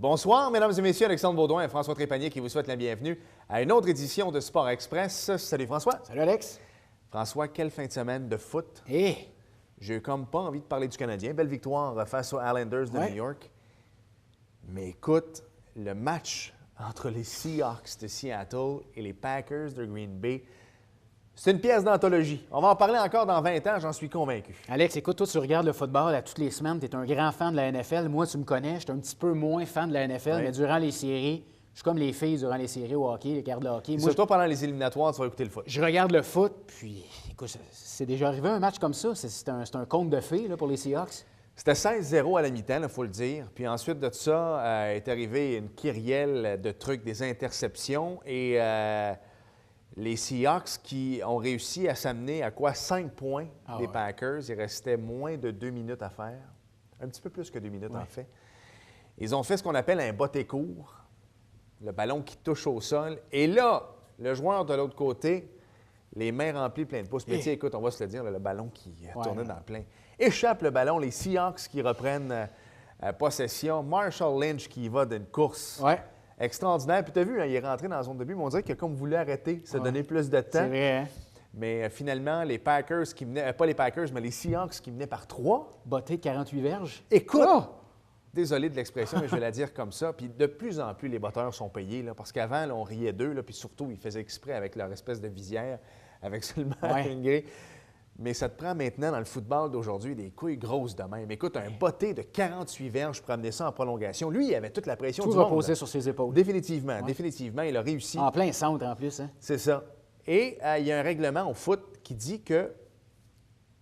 Bonsoir, mesdames et messieurs, Alexandre Baudouin et François Trépanier qui vous souhaitent la bienvenue à une autre édition de Sport Express. Salut François. Salut Alex. François, quelle fin de semaine de foot. Hé! J'ai comme pas envie de parler du Canadien. Belle victoire face aux Islanders de New York. Mais écoute, le match entre les Seahawks de Seattle et les Packers de Green Bay, c'est une pièce d'anthologie. On va en parler encore dans 20 ans, j'en suis convaincu. Alex, écoute, toi, tu regardes le football toutes les semaines. Tu es un grand fan de la NFL. Moi, tu me connais, je suis un petit peu moins fan de la NFL, mais durant les séries, je suis comme les filles durant les séries au hockey, les gardes de hockey. Moi, Surtout pendant les éliminatoires, tu vas écouter le foot. je regarde le foot, puis écoute, c'est déjà arrivé un match comme ça. C'est un conte de fées là, pour les Seahawks. C'était 16-0 à la mi-temps, il faut le dire. Puis ensuite de ça, est arrivé une kyrielle de trucs, des interceptions. Et les Seahawks qui ont réussi à s'amener à quoi? 5 points des Packers. Il restait moins de 2 minutes à faire. Un petit peu plus que 2 minutes, en fait. Ils ont fait ce qu'on appelle un botté court. Le ballon qui touche au sol. Et là, le joueur de l'autre côté, les mains remplies plein de pouces. Mais tiens, écoute, on va se le dire, le ballon qui tournait dans le plein. Échappe le ballon, les Seahawks qui reprennent possession. Marshall Lynch qui va d'une course extraordinaire. Puis tu as vu, il est rentré dans la zone de but, mais on dirait qu'il a comme voulu arrêter, se donner plus de temps. C'est vrai, hein? Mais finalement, les Packers qui menaient, pas les Packers, mais les Seahawks qui menaient par 3. Botté de 48 verges. Écoute! Désolé de l'expression, mais je vais la dire comme ça. Puis de plus en plus, les batteurs sont payés, là, parce qu'avant, on riait d'eux, là, puis surtout, ils faisaient exprès avec leur espèce de visière, avec seulement une grille. Mais ça te prend maintenant, dans le football d'aujourd'hui, des couilles grosses de même. Écoute, un botté de 48 verges pour amener ça en prolongation. Lui, il avait toute la pression Tout du monde. reposait sur ses épaules. Définitivement, définitivement, il a réussi. En plein centre, en plus. Hein? C'est ça. Et il y a un règlement au foot qui dit que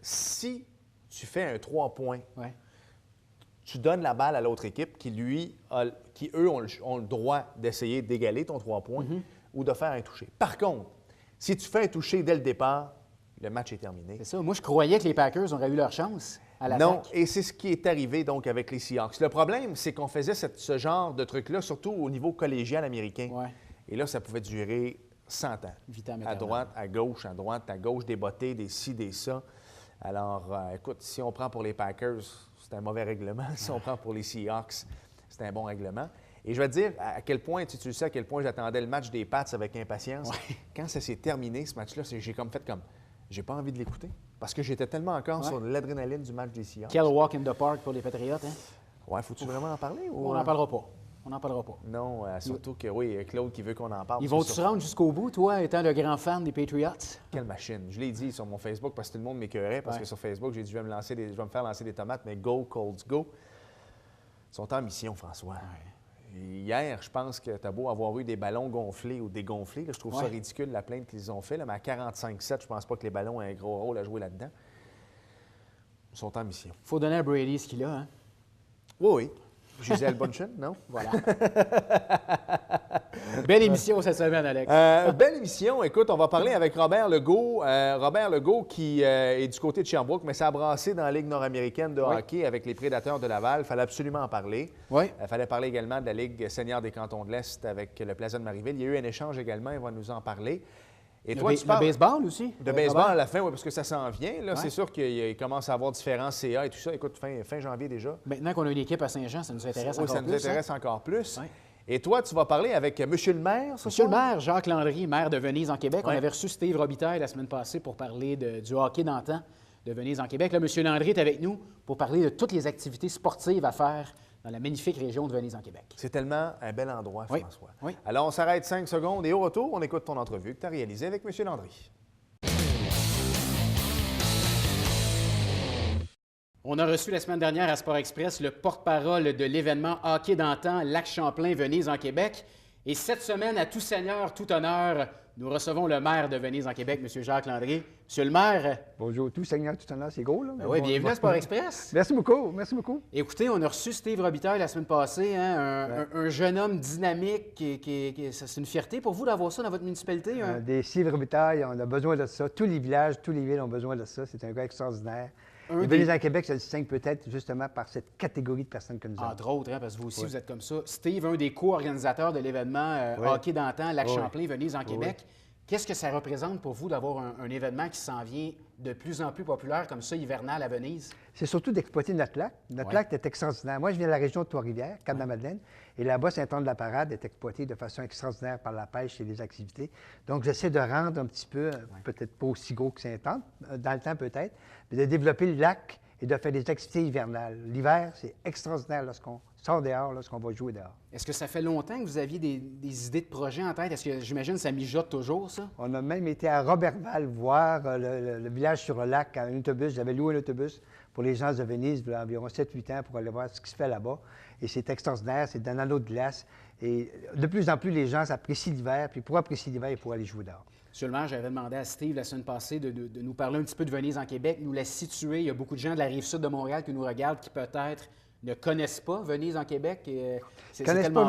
si tu fais un 3 points, tu donnes la balle à l'autre équipe qui eux, ont le droit d'essayer d'égaler ton 3 points ou de faire un toucher. Par contre, si tu fais un toucher dès le départ, le match est terminé. C'est ça. Moi, je croyais que les Packers auraient eu leur chance à l'attaque. Non, et c'est ce qui est arrivé donc avec les Seahawks. Le problème, c'est qu'on faisait ce genre de truc-là, surtout au niveau collégial américain. Et là, ça pouvait durer 100 ans. À droite, à gauche, des bottées, des ci, des ça. Alors, écoute, si on prend pour les Packers, c'est un mauvais règlement. Si on prend pour les Seahawks, c'est un bon règlement. Et je vais te dire à quel point, tu sais à quel point j'attendais le match des Pats avec impatience. Quand ça s'est terminé, ce match-là, j'ai comme fait comme... J'ai pas envie de l'écouter parce que j'étais tellement encore sur l'adrénaline du match des Seahawks. Quel walk in the park pour les Patriotes, hein? Ouais, faut-tu vraiment en parler? Ou... On n'en parlera pas. On n'en parlera pas. Non, surtout que, oui, Claude qui veut qu'on en parle. Ils vont se rendre jusqu'au bout, toi, étant le grand fan des Patriots? Quelle machine. Je l'ai dit sur mon Facebook parce que tout le monde m'écœurait parce que sur Facebook, j'ai dit je vais me faire lancer des tomates, mais go, Colts, go. Ils sont en mission, François. Hier, je pense que tu as beau avoir eu des ballons gonflés ou dégonflés. Là, je trouve ça ridicule, la plainte qu'ils ont fait. Là, mais à 45-7, je pense pas que les ballons aient un gros rôle à jouer là-dedans. Ils sont en mission. Il faut donner à Brady ce qu'il a, hein? Oui. Gisèle Bunchen, non? Voilà. Belle émission cette semaine, Alex. Belle émission. Écoute, on va parler avec Robert Legault. Robert Legault qui est du côté de Sherbrooke, mais ça a brassé dans la Ligue nord-américaine de hockey avec les Prédateurs de Laval. Il fallait absolument en parler. Il fallait parler également de la Ligue senior des Cantons de l'Est avec le Plaza de Marieville. Il y a eu un échange également, il va nous en parler. Et toi, tu parles de baseball aussi? De baseball à la fin, oui, parce que ça s'en vient. Là, c'est sûr qu'il commence à avoir différents CA et tout ça. Écoute, fin janvier déjà. Maintenant qu'on a une équipe à Saint-Jean, ça nous intéresse encore plus. Ça nous intéresse encore plus. Et toi, tu vas parler avec M. le maire, ce Monsieur soir? le maire, Jacques Landry, maire de Venise en Québec. On avait reçu Steve Robitaille la semaine passée pour parler du hockey d'antan de Venise en Québec. Là, M. Landry est avec nous pour parler de toutes les activités sportives à faire dans la magnifique région de Venise en Québec. C'est tellement un bel endroit, François. Oui. Alors, on s'arrête 5 secondes et au retour, on écoute ton entrevue que tu as réalisée avec M. Landry. On a reçu la semaine dernière à Sport Express le porte-parole de l'événement hockey d'antan Lac-Champlain, Venise en Québec. Et cette semaine, à tout seigneur, tout honneur, nous recevons le maire de Venise en Québec, M. Jacques Landry. Monsieur le maire... Bonjour, tout seigneur, tout honneur, c'est gros, là? Oui, bienvenue à Sport Express. Merci beaucoup, merci beaucoup. Écoutez, on a reçu Steve Robitaille la semaine passée, hein, un jeune homme dynamique. C'est une fierté pour vous d'avoir ça dans votre municipalité? Hein? Des Steve Robitaille, on a besoin de ça. Tous les villages, toutes les villes ont besoin de ça. C'est un gars extraordinaire. Et Venise en Québec se distingue peut-être justement par cette catégorie de personnes que nous avons. Entre autres, hein, parce que vous aussi, vous êtes comme ça. Steve, un des co-organisateurs de l'événement hockey d'antan Lac-Champlain, Venise en Québec. Qu'est-ce que ça représente pour vous d'avoir un événement qui s'en vient de plus en plus populaire comme ça, hivernal à Venise? C'est surtout d'exploiter notre lac. Notre lac est extraordinaire. Moi, je viens de la région de Trois-Rivières, Cap-de-la-Madeleine, et là-bas, Saint-Anne-de-la-Parade est exploité de façon extraordinaire par la pêche et les activités. Donc, j'essaie de rendre un petit peu, peut-être pas aussi gros que Saint-Anne, dans le temps peut-être, mais de développer le lac et de faire des activités hivernales. L'hiver, c'est extraordinaire lorsqu'on sort dehors, lorsqu'on va jouer dehors. Est-ce que ça fait longtemps que vous aviez des idées de projets en tête? Est-ce que, j'imagine, ça mijote toujours, ça? On a même été à Roberval voir le village sur le lac en autobus. J'avais loué un autobus pour les gens de Venise il y a environ 7-8 ans pour aller voir ce qui se fait là-bas. Et c'est extraordinaire, c'est d'un anneau de glace. Et de plus en plus, les gens apprécient l'hiver. Puis pour apprécier l'hiver, il faut aller jouer dehors. Monsieur le maire, j'avais demandé à Steve la semaine passée de nous parler un petit peu de Venise en Québec, nous la situer. Il y a beaucoup de gens de la rive sud de Montréal qui nous regardent, qui peut-être ne connaissent pas Venise en Québec. Ils ne connaissent pas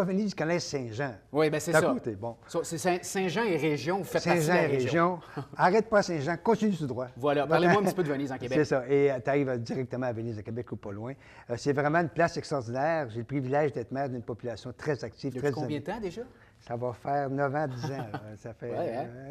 Venise, ils connaissent Saint-Jean. Oui, bien c'est ça. Côté, bon. C'est Saint-Jean et région, vous faites partie de la région. Arrête pas Saint-Jean, continue tout droit. Voilà, parlez-moi un petit peu de Venise en Québec. C'est ça, et tu arrives directement à Venise, à Québec ou pas loin. C'est vraiment une place extraordinaire. J'ai le privilège d'être maire d'une population très active, Depuis combien de temps déjà? Ça va faire 9 ans, 10 ans. Ça fait.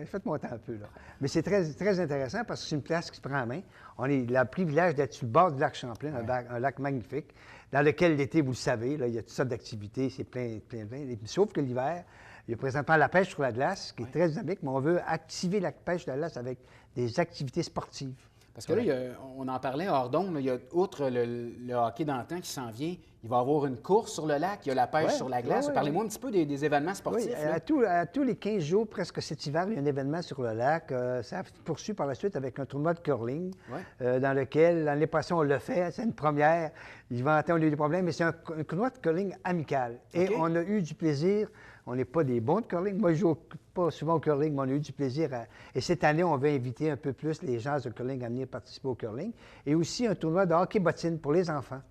Faites monter un peu, là. Mais c'est très, très intéressant parce que c'est une place qui se prend en main. On a le privilège d'être sur le bord du lac Champlain, un lac magnifique, dans lequel l'été, vous le savez, là, il y a toutes sortes d'activités, c'est plein de vin. Sauf que l'hiver, il y a présentement la pêche sur la glace, qui est très dynamique, mais on veut activer la pêche sur la glace avec des activités sportives. Parce que là, on en parlait hors d'onde, il y a, outre le hockey d'antan qui s'en vient, il va y avoir une course sur le lac, il y a la pêche sur la glace. Parlez-moi un petit peu des événements sportifs. Oui, à tous les 15 jours, presque cet hiver, il y a un événement sur le lac. Ça poursuit par la suite avec un tournoi de curling, dans lequel, l'année passée, on l'a fait. C'est une première. On a eu des problèmes, mais c'est un tournoi de curling amical. Et on a eu du plaisir. On n'est pas des bons de curling. Moi, je joue pas souvent au curling, mais on a eu du plaisir. Et cette année, on va inviter un peu plus les gens de curling à venir participer au curling. Et aussi un tournoi de hockey bottine pour les enfants.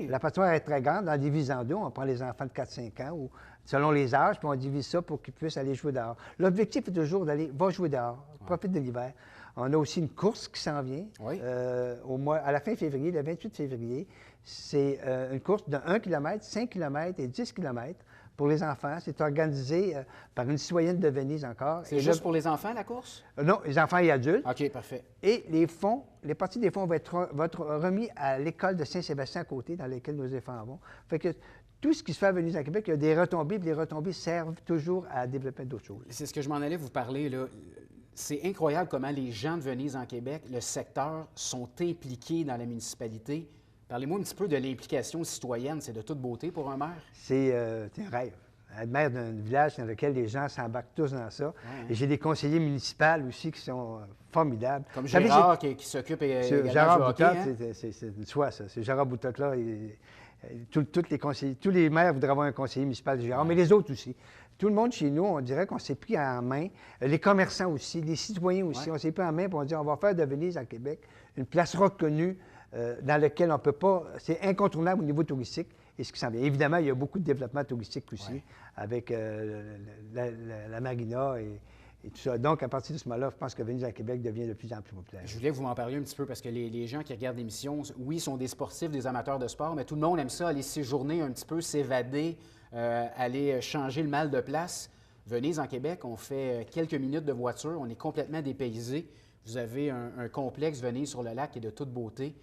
La patinoire est très grande, on divise en deux. On prend les enfants de 4-5 ans, ou selon les âges, puis on divise ça pour qu'ils puissent aller jouer dehors. L'objectif est toujours d'aller, va jouer dehors, profite de l'hiver. On a aussi une course qui s'en vient à la fin février, le 28 février. C'est une course de 1 km, 5 km et 10 km. Pour les enfants. C'est organisé par une citoyenne de Venise encore. C'est juste pour les enfants, la course? Non, les enfants et adultes. OK, parfait. Et les parties des fonds vont être remis à l'école de Saint-Sébastien à côté, dans laquelle nos enfants vont. Fait que tout ce qui se fait à Venise en Québec, il y a des retombées, puis les retombées servent toujours à développer d'autres choses. C'est ce que je m'en allais vous parler, là. C'est incroyable comment les gens de Venise en Québec, le secteur, sont impliqués dans la municipalité. Parlez-moi un petit peu de l'implication citoyenne. C'est de toute beauté pour un maire? C'est un rêve. Être maire d'un village dans lequel les gens s'embarquent tous dans ça. Et j'ai des conseillers municipaux aussi qui sont formidables. Comme Gérard qui s'occupe Gérard Boutotte, hein? c'est une soi, ça. C'est Gérard Boutotte, là. Tous les maires voudraient avoir un conseiller municipal de Gérard, mais les autres aussi. Tout le monde chez nous, on dirait qu'on s'est pris en main. Les commerçants aussi, les citoyens aussi, on s'est pris en main pour dire on va faire de Venise en Québec une place reconnue dans laquelle on ne peut pas... C'est incontournable au niveau touristique et ce qui s'en vient. Évidemment, il y a beaucoup de développement touristique aussi avec la marina et tout ça. Donc, à partir de ce moment-là, je pense que Venise à Québec devient de plus en plus populaire. Je voulais que vous m'en parliez un petit peu parce que les gens qui regardent l'émission, oui, sont des sportifs, des amateurs de sport, mais tout le monde aime ça, aller séjourner un petit peu, s'évader, aller changer le mal de place. Venise en Québec, on fait quelques minutes de voiture, on est complètement dépaysé. Vous avez un complexe Venise sur le lac qui est de toute beauté.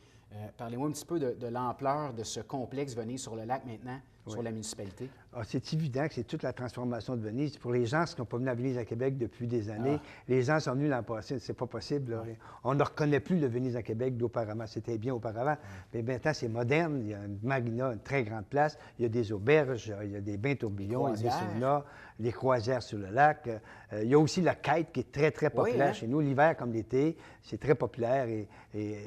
Parlez-moi un petit peu de l'ampleur de ce complexe Venise sur le lac maintenant, sur la municipalité. C'est évident que c'est toute la transformation de Venise. Pour les gens qui n'ont pas venu à Venise à Québec depuis des années, les gens sont venus l'an passé, c'est pas possible. On ne reconnaît plus le Venise à Québec d'auparavant. C'était bien auparavant. Mais maintenant, c'est moderne. Il y a une marina, une très grande place. Il y a des auberges, il y a des bains tourbillons, il y a des saunas, des croisières sur le lac. Il y a aussi la quête qui est très, très populaire chez nous. L'hiver comme l'été, c'est très populaire. Et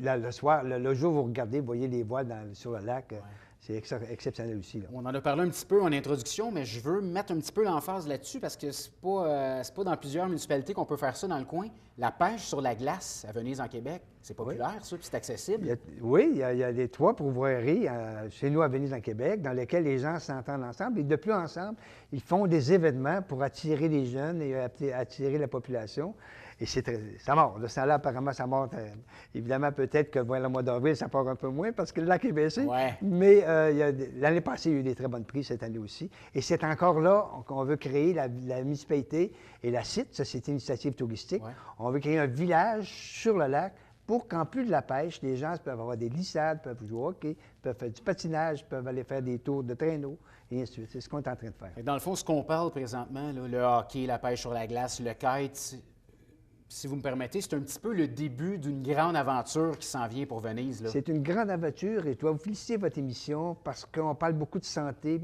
le soir, le jour où vous regardez, vous voyez les voiles sur le lac. C'est exceptionnel aussi. Là. On en a parlé un petit peu en introduction, mais je veux mettre un petit peu l'emphase là-dessus parce que c'est pas dans plusieurs municipalités qu'on peut faire ça dans le coin. La pêche sur la glace à Venise en Québec, c'est populaire, ça, puis c'est accessible. Il y a les 3 pourvoiries chez nous à Venise en Québec dans lesquelles les gens s'entendent ensemble. Et de plus ensemble, ils font des événements pour attirer les jeunes et attirer la population. Et ça mord. Ça là, apparemment, ça mord. Évidemment, peut-être que le mois d'avril, ça part un peu moins parce que le lac est baissé. Ouais. Mais l'année passée, il y a eu des très bonnes prises, cette année aussi. Et c'est encore là qu'on veut créer la municipalité et la CIT, Société Initiative Touristique. Ouais. On veut créer un village sur le lac pour qu'en plus de la pêche, les gens peuvent avoir des glissades, peuvent jouer au hockey, peuvent faire du patinage, peuvent aller faire des tours de traîneau, et ainsi de suite. C'est ce qu'on est en train de faire. Et dans le fond, ce qu'on parle présentement, là, le hockey, la pêche sur la glace, le kite, si vous me permettez, c'est un petit peu le début d'une grande aventure qui s'en vient pour Venise. C'est une grande aventure et je dois vous féliciter votre émission parce qu'on parle beaucoup de santé.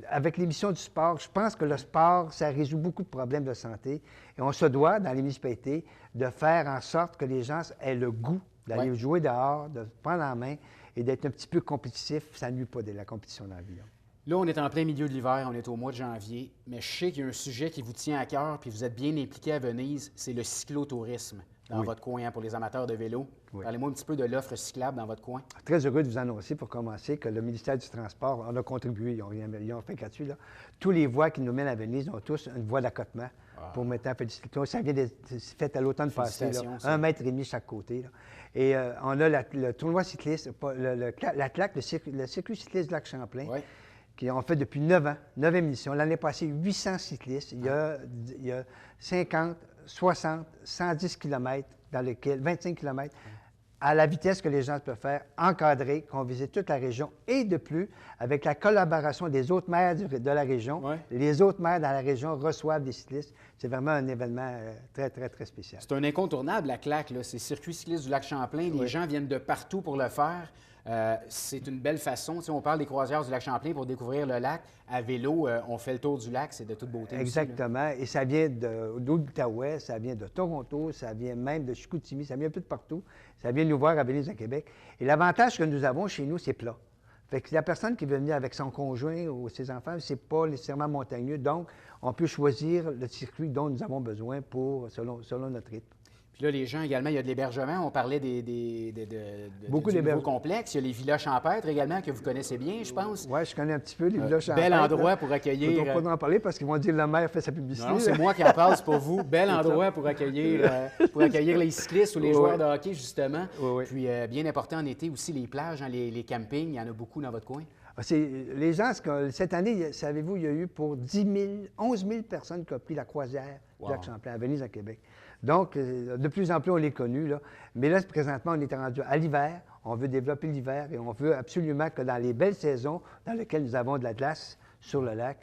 Avec l'émission du sport, je pense que le sport, ça résout beaucoup de problèmes de santé. Et on se doit, dans les municipalités, de faire en sorte que les gens aient le goût d'aller jouer dehors, de prendre en main et d'être un petit peu compétitif. Ça ne nuit pas de la compétition dans la vie. Là, on est en plein milieu de l'hiver, on est au mois de janvier, mais je sais qu'il y a un sujet qui vous tient à cœur, puis vous êtes bien impliqué à Venise, c'est le cyclotourisme dans votre coin, pour les amateurs de vélo. Parlez-moi un petit peu de l'offre cyclable dans votre coin. Très heureux de vous annoncer, pour commencer, que le ministère du Transport en a contribué. Ils ont fait là-dessus. Tous les voies qui nous mènent à Venise ont tous une voie d'accotement pour mettre en félicitations. Ça vient d'être fait à l'automne passé, 1,5 mètre chaque côté. Là. Et on a le tournoi cycliste, la CLAC, le circuit cycliste du lac Champlain, qui ont fait depuis 9 ans, 9e édition. L'année passée, 800 cyclistes. Il y a 50, 60, 110 km dans lesquels 25 km à la vitesse que les gens peuvent faire, encadrés, qu'on visite toute la région. Et de plus, avec la collaboration des autres maires de la région, les autres maires dans la région reçoivent des cyclistes. C'est vraiment un événement très, très, très spécial. C'est un incontournable, la CLAC. C'est circuit cycliste du lac Champlain. Les gens viennent de partout pour le faire. C'est une belle façon. Si on parle des croisières du lac Champlain pour découvrir le lac. À vélo, on fait le tour du lac. C'est de toute beauté. Exactement. Aussi, et ça vient de l'Outaouais, ça vient de Toronto, ça vient même de Chicoutimi, ça vient un peu de partout. Ça vient nous voir à Venise, à Québec. Et l'avantage que nous avons chez nous, c'est plat. Fait que la personne qui veut venir avec son conjoint ou ses enfants, c'est pas nécessairement montagneux. Donc, on peut choisir le circuit dont nous avons besoin selon notre rythme. Puis là, les gens également, il y a de l'hébergement. On parlait beaucoup d'hébergements complexes. Il y a les villas champêtres également, que vous connaissez bien, je pense. Oui, je connais un petit peu les villas champêtres. Bel endroit pour accueillir... Je ne pas en parler parce qu'ils vont dire que le maire fait sa publicité. Non, c'est moi qui en parle, c'est pour vous. Bel endroit pour accueillir les cyclistes ou les joueurs de hockey, justement. Puis, bien important en été aussi, les plages, les campings. Il y en a beaucoup dans votre coin. Les gens, cette année, savez-vous, il y a eu pour 11 000 personnes qui ont pris la croisière du lac Champlain à Venise, à Québec. Donc, de plus en plus, on les connu, là. Mais là, présentement, on est rendu à l'hiver. On veut développer l'hiver et on veut absolument que dans les belles saisons dans lesquelles nous avons de la glace sur le lac,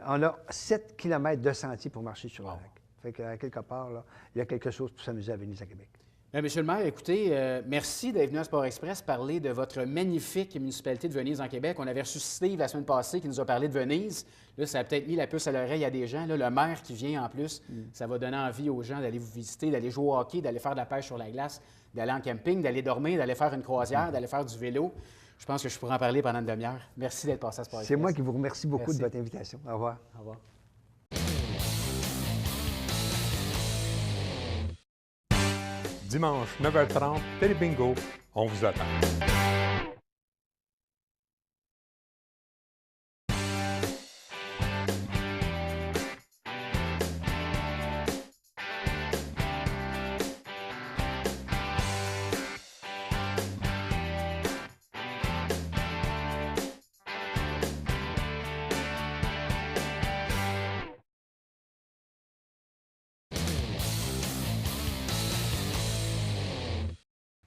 on a 7 km de sentiers pour marcher sur le lac. Fait qu'à quelque part, là, il y a quelque chose pour s'amuser à Venise, à Québec. Bien, Monsieur le maire, écoutez, merci d'être venu à Sport Express parler de votre magnifique municipalité de Venise en Québec. On avait reçu Steve la semaine passée qui nous a parlé de Venise. Là, ça a peut-être mis la puce à l'oreille à des gens. Là, le maire qui vient en plus, ça va donner envie aux gens d'aller vous visiter, d'aller jouer au hockey, d'aller faire de la pêche sur la glace, d'aller en camping, d'aller dormir, d'aller faire une croisière, d'aller faire du vélo. Je pense que je pourrais en parler pendant une demi-heure. Merci d'être passé à Sport Express. C'est moi qui vous remercie beaucoup de votre invitation. Au revoir. Au revoir. Dimanche, 9h30, Télébingo, on vous attend.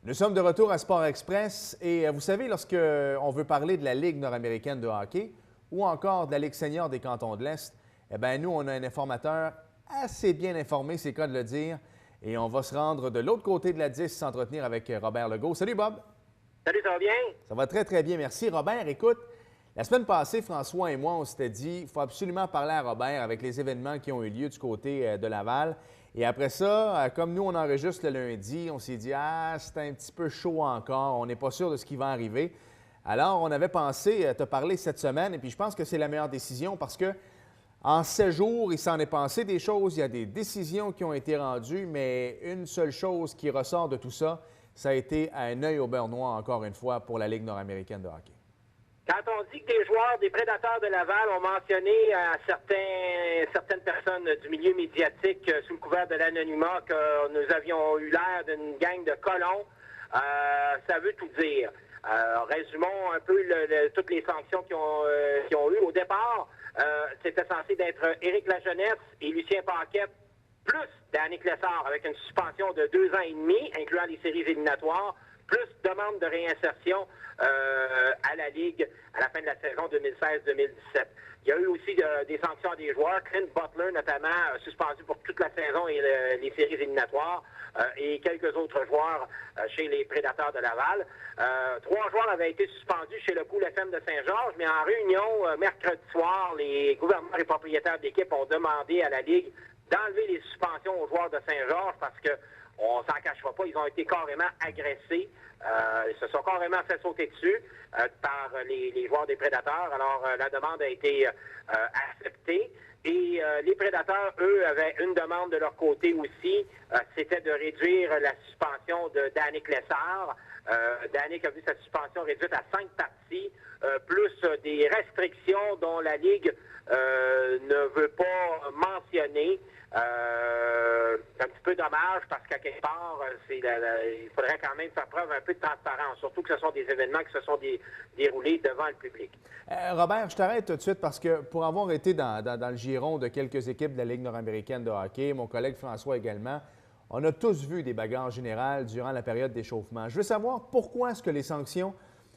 Nous sommes de retour à Sport Express et vous savez, lorsqu'on veut parler de la Ligue nord-américaine de hockey ou encore de la Ligue senior des cantons de l'Est, eh bien, nous, on a un informateur assez bien informé, c'est le cas de le dire, et on va se rendre de l'autre côté de la 10 s'entretenir avec Robert Legault. Salut, Bob! Salut, ça va bien? Ça va très, très bien, merci. Robert, écoute, la semaine passée, François et moi, on s'était dit, il faut absolument parler à Robert avec les événements qui ont eu lieu du côté de Laval. Et après ça, comme nous, on enregistre le lundi, on s'est dit « Ah, c'est un petit peu chaud encore, on n'est pas sûr de ce qui va arriver. » Alors, on avait pensé te parler cette semaine, et puis je pense que c'est la meilleure décision parce que en 7 jours, il s'en est passé des choses, il y a des décisions qui ont été rendues, mais une seule chose qui ressort de tout ça, ça a été un œil au beurre noir, encore une fois, pour la Ligue nord-américaine de hockey. Quand on dit que des joueurs des Prédateurs de Laval ont mentionné à certaines personnes du milieu médiatique, sous le couvert de l'anonymat, que nous avions eu l'air d'une gang de colons. Ça veut tout dire. Résumons un peu toutes les sanctions qu'ils ont eues. Au départ, c'était censé être Éric Lajeunesse et Lucien Paquette, plus Danick Lessard, avec une suspension de 2 ans et demi, incluant les séries éliminatoires, plus demande de réinsertion à la Ligue à la fin de la saison 2016-2017. Il y a eu aussi des sanctions à des joueurs. Clint Butler, notamment, suspendu pour toute la saison et les séries éliminatoires, et quelques autres joueurs chez les Prédateurs de Laval. 3 joueurs avaient été suspendus chez le Cool FM de Saint-Georges, mais en réunion, mercredi soir, les gouverneurs et propriétaires d'équipe ont demandé à la Ligue d'enlever les suspensions aux joueurs de Saint-Georges parce que on s'en cachera pas, ils ont été carrément agressés. Ils se sont carrément fait sauter dessus par les joueurs des Prédateurs. Alors, la demande a été acceptée. Et les Prédateurs, eux, avaient une demande de leur côté aussi. C'était de réduire la suspension de Danick Lessard. Danick a vu sa suspension réduite à 5 parties, plus des restrictions dont la Ligue ne veut pas mentionner. C'est un petit peu dommage parce qu'à quelque part, il faudrait quand même faire preuve un peu de transparence, surtout que ce sont des événements qui se sont déroulés devant le public. Robert, je t'arrête tout de suite parce que pour avoir été dans le giron de quelques équipes de la Ligue nord-américaine de hockey, mon collègue François également, on a tous vu des bagarres générales durant la période d'échauffement. Je veux savoir pourquoi est-ce que les sanctions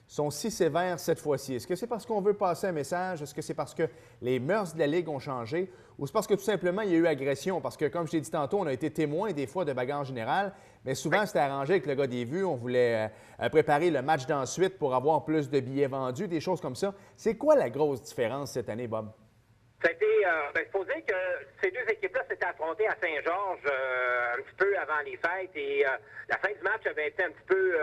sont si sévères cette fois-ci. Est-ce que c'est parce qu'on veut passer un message? Est-ce que c'est parce que les mœurs de la Ligue ont changé? Ou c'est parce que tout simplement, il y a eu agression? Parce que, comme je t'ai dit tantôt, on a été témoin des fois de bagarres générales, mais souvent, c'était arrangé avec le gars des vues. On voulait préparer le match d'ensuite pour avoir plus de billets vendus, des choses comme ça. C'est quoi la grosse différence cette année, Bob? Ça a été, il faut dire que ces 2 équipes-là s'étaient affrontées à Saint-Georges un petit peu avant les fêtes et la fin du match avait été un petit peu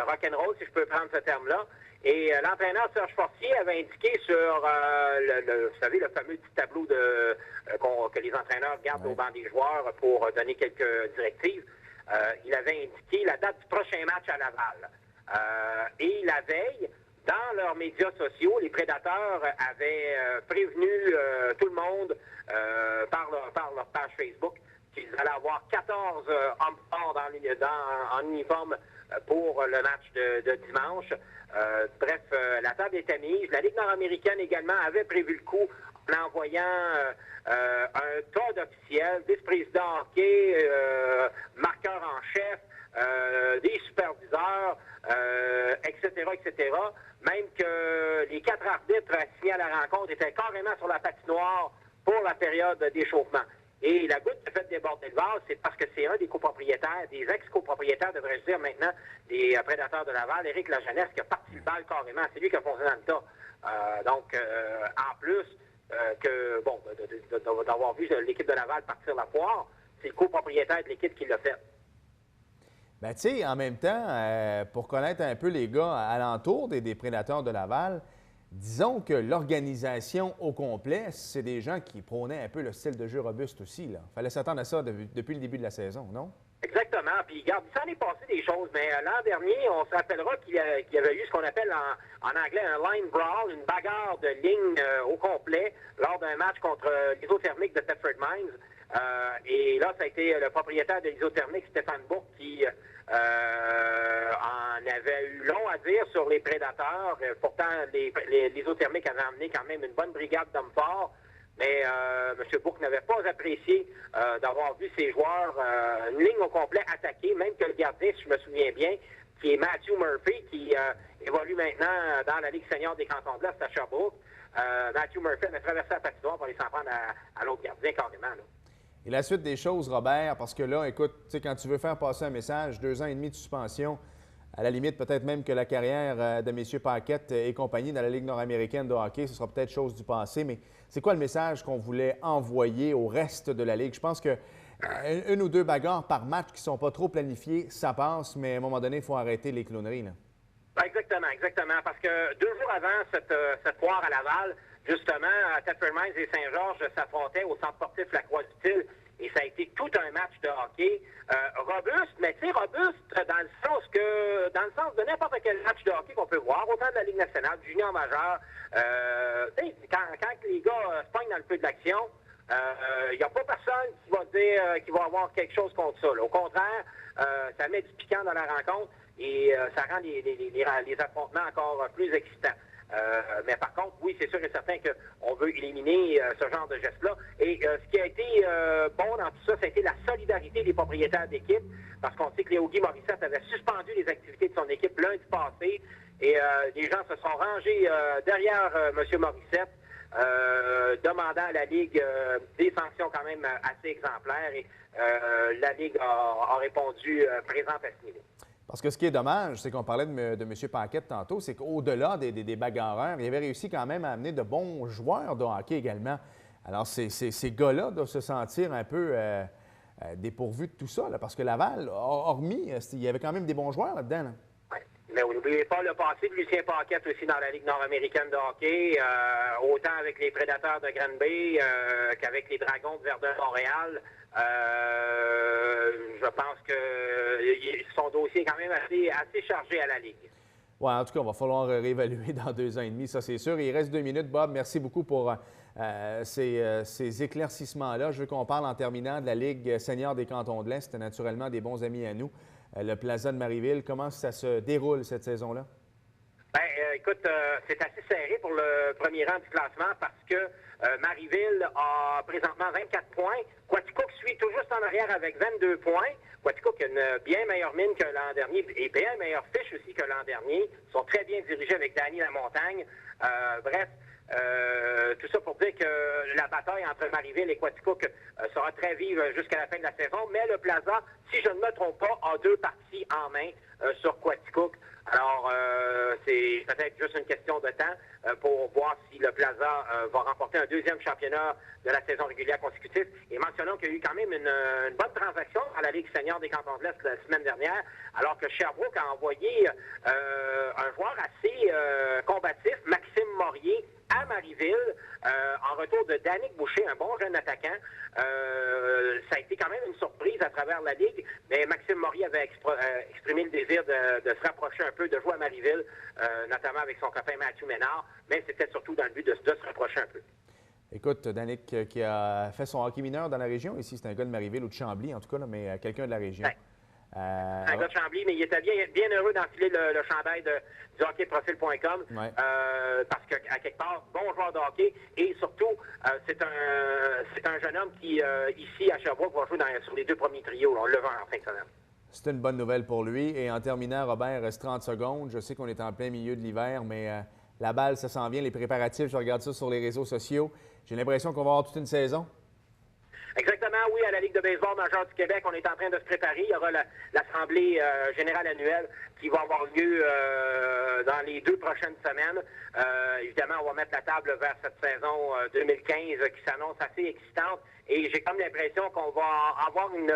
rock'n'roll, si je peux prendre ce terme-là. Et l'entraîneur Serge Fortier avait indiqué sur, vous savez, le fameux petit tableau que les entraîneurs gardent au banc des joueurs pour donner quelques directives. Il avait indiqué la date du prochain match à Laval. Et la veille, dans leurs médias sociaux, les Prédateurs avaient prévenu tout le monde par leur page Facebook qu'ils allaient avoir 14 hommes forts en uniforme pour le match de dimanche. Bref, la table était mise. La Ligue nord-américaine également avait prévu le coup en envoyant un tas d'officiels, vice-présidents hockey, marqueurs en chef, des superviseurs, etc., etc. Même que les 4 arbitres assignés à la rencontre étaient carrément sur la patinoire pour la période d'échauffement. Et la goutte qui a fait déborder le vase, c'est parce que c'est un des copropriétaires, des ex-copropriétaires, devrais-je dire maintenant, des Prédateurs de Laval, Éric Lajeunesse, qui a parti le bal carrément. C'est lui qui a foncé dans le tas. Donc, en plus d'avoir vu l'équipe de Laval partir la poire, c'est le copropriétaire de l'équipe qui l'a fait. Bien, tu sais, en même temps, pour connaître un peu les gars alentour des Prédateurs de Laval, disons que l'organisation au complet, c'est des gens qui prônaient un peu le style de jeu robuste aussi. Il fallait s'attendre à ça depuis le début de la saison, non? Exactement. Puis, regarde, il s'en est passé des choses, mais l'an dernier, on se rappellera qu'il y avait eu ce qu'on appelle en anglais un line brawl, une bagarre de ligne au complet lors d'un match contre l'Isothermique de Thetford Mines. Et là, ça a été le propriétaire de l'Isothermique, Stéphane Bourque, qui en avait eu long à dire sur les Prédateurs. Pourtant, l'Isothermique avait amené quand même une bonne brigade d'hommes forts. Mais M. Bourque n'avait pas apprécié d'avoir vu ses joueurs, une ligne au complet attaquée, même que le gardien, si je me souviens bien, qui est Matthew Murphy, qui évolue maintenant dans la Ligue senior des Cantons de l'Est à Sherbrooke. Matthew Murphy avait traversé la patinoire pour aller s'en prendre à l'autre gardien carrément. Là. Et la suite des choses, Robert, parce que là, écoute, tu sais, quand tu veux faire passer un message, 2 ans et demi de suspension, à la limite, peut-être même que la carrière de M. Paquette et compagnie dans la Ligue nord-américaine de hockey, ce sera peut-être chose du passé, mais c'est quoi le message qu'on voulait envoyer au reste de la Ligue? Je pense que une ou 2 bagarres par match qui ne sont pas trop planifiées, ça passe, mais à un moment donné, il faut arrêter les clowneries. Là. Exactement. Parce que 2 jours avant cette foire à Laval, justement, Thetford Mines et Saint-Georges s'affrontaient au centre sportif La Croix-du-Til. Et ça a été tout un match de hockey robuste, mais tu sais, robuste dans le sens de n'importe quel match de hockey qu'on peut voir, autant de la Ligue nationale, du junior majeur. Quand les gars se pognent dans le feu de l'action, Il n'y a pas personne qui va dire qu'il va avoir quelque chose contre ça. Là. Au contraire, ça met du piquant dans la rencontre et ça rend les affrontements encore plus excitants. Mais par contre, oui, c'est sûr et certain qu'on veut éliminer ce genre de geste-là. Et ce qui a été bon dans tout ça, ça a été la solidarité des propriétaires d'équipe, parce qu'on sait que Léo Guy Morissette avait suspendu les activités de son équipe lundi passé, et les gens se sont rangés derrière M. Morissette, demandant à la Ligue des sanctions quand même assez exemplaires, et la Ligue a répondu présente à ce niveau. Parce que ce qui est dommage, c'est qu'on parlait de M. Paquette tantôt, c'est qu'au-delà des bagarreurs, il avait réussi quand même à amener de bons joueurs de hockey également. Alors, ces gars-là doivent se sentir un peu dépourvus de tout ça, là, parce que Laval, hormis, il y avait quand même des bons joueurs là-dedans. Là. Oui, mais n'oubliez pas le passé de Lucien Paquette aussi dans la Ligue nord-américaine de hockey, autant avec les Prédateurs de Granby qu'avec les Dragons de Verdun-Montréal. Je pense que son dossier est quand même assez chargé à la Ligue. Oui, en tout cas, il va falloir réévaluer dans 2 ans et demi, ça c'est sûr. Il reste 2 minutes. Bob, merci beaucoup pour ces éclaircissements-là. Je veux qu'on parle en terminant de la Ligue senior des Cantons de l'Est. C'était naturellement des bons amis à nous. Le Plaza de Marieville, comment ça se déroule cette saison-là? Bien, écoute, c'est assez serré pour le premier rang du classement parce que Marieville a présentement 24 points. Quaticook suit tout juste en arrière avec 22 points. Quaticook a une bien meilleure mine que l'an dernier et bien meilleure fiche aussi que l'an dernier. Ils sont très bien dirigés avec Danny Lamontagne. Bref, tout ça pour dire que la bataille entre Marieville et Quaticook sera très vive jusqu'à la fin de la saison. Mais le Plaza, si je ne me trompe pas, a 2 parties en main sur Quaticook. Alors, c'est peut-être juste une question de temps pour voir si le Plaza va remporter un 2e championnat de la saison régulière consécutive. Et mentionnons qu'il y a eu quand même une bonne transaction à la Ligue senior des Cantons de l'Est la semaine dernière, alors que Sherbrooke a envoyé un joueur assez combatif, Maxime Morier, à Marieville, en retour de Danick Boucher, un bon jeune attaquant. Ça a été quand même une surprise à travers la Ligue, mais Maxime Morier avait exprimé le désir de se rapprocher un peu, de jouer à Marieville, notamment avec son copain Mathieu Ménard, mais c'était surtout dans le but de se rapprocher un peu. Écoute, Danick, qui a fait son hockey mineur dans la région, ici c'est un gars de Marieville ou de Chambly en tout cas, là, mais quelqu'un de la région. Ouais. Un gars de Chambly, mais il était bien heureux d'enfiler le chandail du hockeyprofil.com parce qu'à quelque part, bon joueur de hockey et surtout, c'est un jeune homme qui, ici à Sherbrooke, va jouer sur les 2 premiers trios. On le vend en fin de semaine. C'est une bonne nouvelle pour lui. Et en terminant, Robert, il reste 30 secondes. Je sais qu'on est en plein milieu de l'hiver, mais la balle, ça s'en vient, les préparatifs, je regarde ça sur les réseaux sociaux. J'ai l'impression qu'on va avoir toute une saison. Exactement, oui, à la Ligue de baseball majeure du Québec, on est en train de se préparer. Il y aura l'Assemblée générale annuelle qui va avoir lieu dans les 2 prochaines semaines. Évidemment, on va mettre la table vers cette saison 2015 qui s'annonce assez excitante. Et j'ai comme l'impression qu'on va avoir une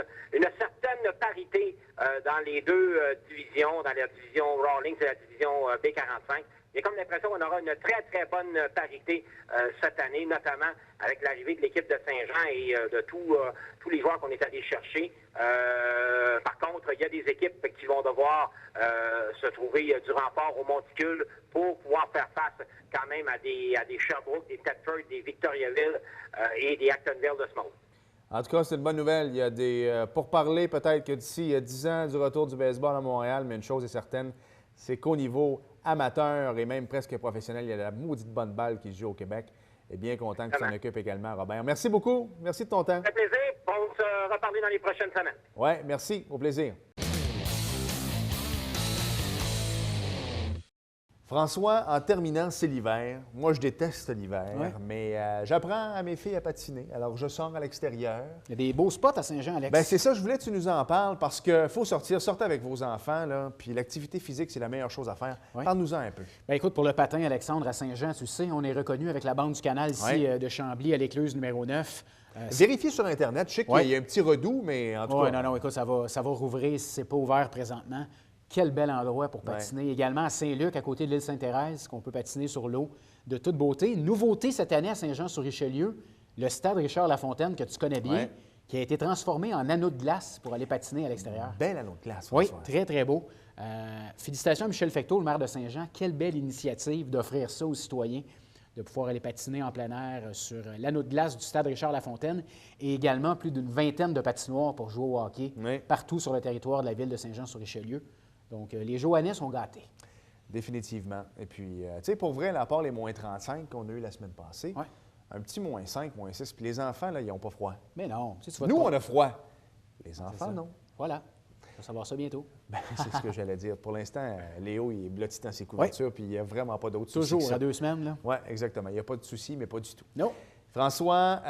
certaine parité dans les 2 divisions, dans la division Rawlings et la division B45. J'ai comme l'impression qu'on aura une très, très bonne parité cette année, notamment avec l'arrivée de l'équipe de Saint-Jean et de tous les joueurs qu'on est allés chercher. Par contre, il y a des équipes qui vont devoir se trouver du rempart au monticule pour pouvoir faire face quand même à des Sherbrooke, des Thetford, des Victoriaville et des Actonville de ce monde. En tout cas, c'est une bonne nouvelle. Il y a des pourparlers peut-être que d'ici 10 ans du retour du baseball à Montréal, mais une chose est certaine, c'est qu'au niveau amateur et même presque professionnel, il y a la maudite bonne balle qui se joue au Québec. Et bien content que tu t'en occupes également, Robert. Merci beaucoup. Merci de ton temps. Ça fait plaisir. On va se reparler dans les prochaines semaines. Oui, merci. Au plaisir. François, en terminant, c'est l'hiver. Moi, je déteste l'hiver, mais j'apprends à mes filles à patiner. Alors, je sors à l'extérieur. Il y a des beaux spots à Saint-Jean, Alex. Bien, c'est ça, je voulais que tu nous en parles parce qu'il faut sortir. Sortez avec vos enfants, là. Puis l'activité physique, c'est la meilleure chose à faire. Parle-nous-en un peu. Bien, écoute, pour le patin, Alexandre, à Saint-Jean, tu sais, on est reconnu avec la bande du canal ici de Chambly à l'écluse numéro 9. Vérifiez sur Internet. Je sais qu'il y a un petit redout, mais en tout cas... Non, écoute, ça va rouvrir si ce n'est pas ouvert présentement. Quel bel endroit pour patiner. Également à Saint-Luc, à côté de l'île Sainte-Thérèse, qu'on peut patiner sur l'eau de toute beauté. Nouveauté cette année à Saint-Jean-sur-Richelieu, le stade Richard-Lafontaine, que tu connais bien, qui a été transformé en anneau de glace pour aller patiner à l'extérieur. Bel anneau de glace, François. Oui, très, très beau. Félicitations à Michel Fecteau, le maire de Saint-Jean. Quelle belle initiative d'offrir ça aux citoyens de pouvoir aller patiner en plein air sur l'anneau de glace du stade Richard-Lafontaine et également plus d'une vingtaine de patinoires pour jouer au hockey partout sur le territoire de la ville de Saint-Jean-sur-Richelieu. Donc, les Joannais sont gâtés. Définitivement. Et puis, tu sais, pour vrai, à part les moins 35 qu'on a eu la semaine passée, un petit moins 5, moins 6, puis les enfants, là, ils n'ont pas froid. Mais non. Tu Nous, on a froid. Les enfants, non. Voilà. On va savoir ça bientôt. Bien, c'est ce que j'allais dire. Pour l'instant, Léo, il est blotti dans ses couvertures, puis il n'y a vraiment pas d'autres soucis. Toujours à 2 semaines, là. Oui, exactement. Il n'y a pas de soucis, mais pas du tout. Non. François,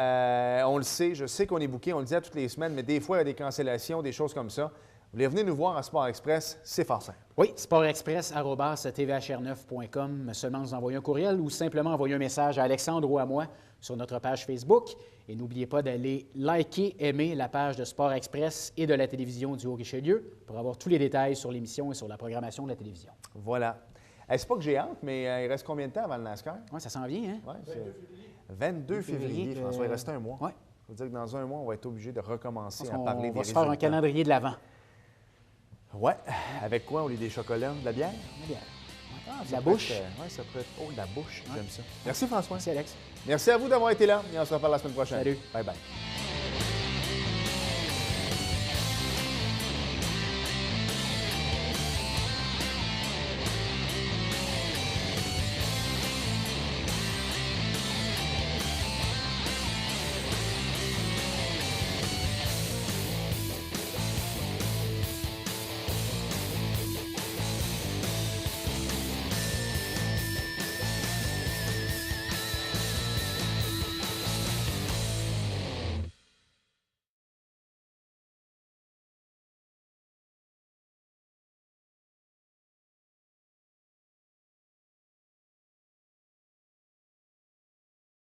on le sait, je sais qu'on est booké, on le dit à toutes les semaines, mais des fois, il y a des cancellations, des choses comme ça. Vous voulez venir nous voir à Sport Express, c'est fort simple. Oui, sportexpress@tvhr9.com. Seulement nous envoyer un courriel ou simplement envoyer un message à Alexandre ou à moi sur notre page Facebook. Et n'oubliez pas d'aller liker, aimer la page de Sport Express et de la télévision du Haut-Richelieu pour avoir tous les détails sur l'émission et sur la programmation de la télévision. Voilà. C'est pas que j'ai hâte, mais il reste combien de temps avant le NASCAR? Oui, ça s'en vient, hein? Ouais, 22 février, François. Il reste un mois. Oui. Ça veut dire que dans un mois, on va être obligé de recommencer à On parler des va se résultats. faire un calendrier de l'avant. Oui. Avec quoi? Au lieu des chocolats? De la bière? La bière. Ah, de la bouche. Oui, ça pourrait être... Oh, de la bouche. J'aime ça. Merci, François. Merci, Alex. Merci à vous d'avoir été là et on se reparle la semaine prochaine. Salut. Bye-bye.